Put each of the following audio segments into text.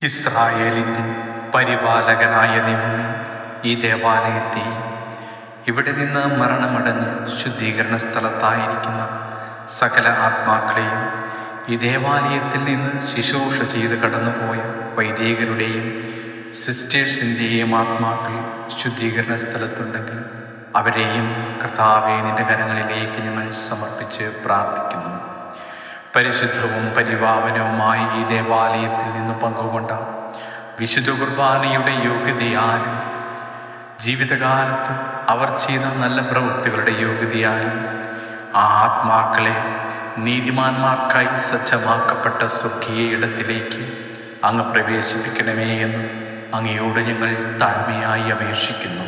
ഇസ്രായേലിൻ്റെ പരിപാലകനായ ദൈവമേ, ഈ ദേവാലയത്തെയും ഇവിടെ നിന്ന് മരണമടഞ്ഞ് ശുദ്ധീകരണ സ്ഥലത്തായിരിക്കുന്ന സകല ആത്മാക്കളെയും ഈ ദേവാലയത്തിൽ നിന്ന് ശുശ്രൂഷ ചെയ്ത് കടന്നുപോയ വൈദികരുടെയും സിസ്റ്റേഴ്സിൻ്റെയും ആത്മാക്കൾ ശുദ്ധീകരണ സ്ഥലത്തുണ്ടെങ്കിൽ അവരെയും കർത്താവേ നിന്റെ കരങ്ങളിലേക്ക് ഞങ്ങൾ സമർപ്പിച്ച് പ്രാർത്ഥിക്കുന്നു. പരിശുദ്ധവും പരിപാവനവുമായ ഈ ദേവാലയത്തിൽ നിന്ന് പങ്കുകൊണ്ട വിശുദ്ധ കുർബാനയുടെ യോഗ്യതയാലും ജീവിതകാലത്ത് അവർ ചെയ്ത നല്ല പ്രവൃത്തികളുടെ യോഗ്യതയാലും ആ ആത്മാക്കളെ നീതിമാന്മാർക്കായി സജ്ജമാക്കപ്പെട്ട സ്വർഗീയ ഇടത്തിലേക്ക് അങ്ങ് പ്രവേശിപ്പിക്കണമേ എന്ന് അങ്ങയോട് ഞങ്ങൾ താഴ്മയായി അപേക്ഷിക്കുന്നു.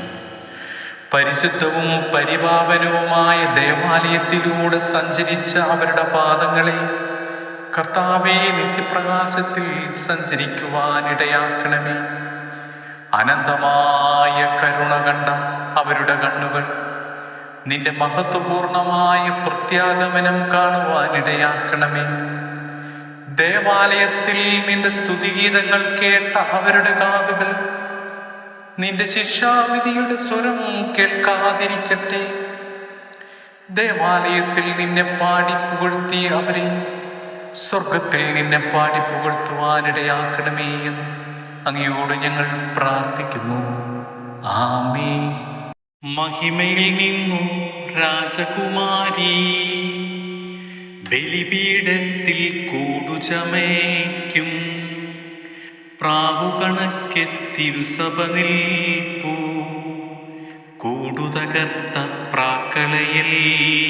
പരിശുദ്ധവും പരിപാവനവുമായ ദേവാലയത്തിലൂടെ സഞ്ചരിച്ച അവരുടെ പാദങ്ങളെ കർത്താവേ നിത്യപ്രകാശത്തിൽ സഞ്ചരിക്കുവാനിടയാക്കണമേ. അനന്തമായ കരുണ കണ്ട അവരുടെ കണ്ണുകൾ നിന്റെ മഹത്വപൂർണമായ പ്രത്യാഗമനം കാണുവാനിടയാക്കണമേ. ദേവാലയത്തിൽ നിന്റെ സ്തുതിഗീതങ്ങൾ കേട്ട അവരുടെ കാതുകൾ നിന്റെ ശിക്ഷാവിധിയുടെ സ്വരം കേൾക്കാതിരിക്കട്ടെ. ദേവാലയത്തിൽ നിന്നെ പാടി പുകഴ്ത്തിയ അവരെ സ്വർഗത്തിൽ നിന്നെ പാടി പുകഴ്ത്തുവാനിടയാക്കണമേ എന്ന് അങ്ങയോട് ഞങ്ങൾ പ്രാർത്ഥിക്കുന്നു. ആമേൻ. മഹിമയിൽ നിന്നു രാജകുമാരി ബലിപീഠത്തിൽ കൂടുചമയ്ക്കും പ്രാവുകണക്കെത്തിരുസഭ നിൽപ്പൂ. കൂടുതകർത്ത പ്രാക്കളയെല്ലാം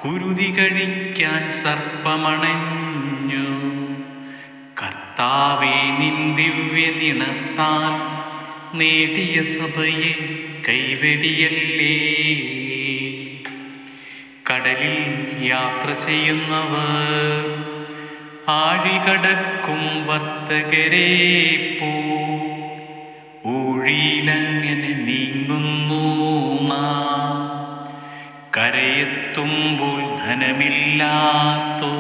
കുരുതി കഴിക്കാൻ സർപ്പമണഞ്ഞു. കർത്താവേ നിൻ ദിവ്യനിണത്താൽ നേടിയ സഭയെ കൈവെടിയല്ലേ. കടലിൽ യാത്ര ചെയ്യുന്നവർ ആഴികടക്കും വർത്തകരെ പോ ഊഴിയിലങ്ങനെ നീങ്ങുന്നു നാം. കരയെത്തുമ്പോൾ ധനമില്ലാത്തോ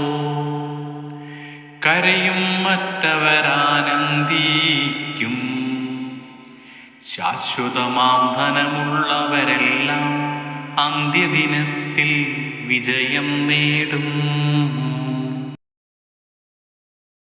കരയും മറ്റവരാനന്ദിക്കും. ശാശ്വതമാം ധനമുള്ളവരെല്ലാം അന്ത്യദിനത്തിൽ വിജയം നേടും.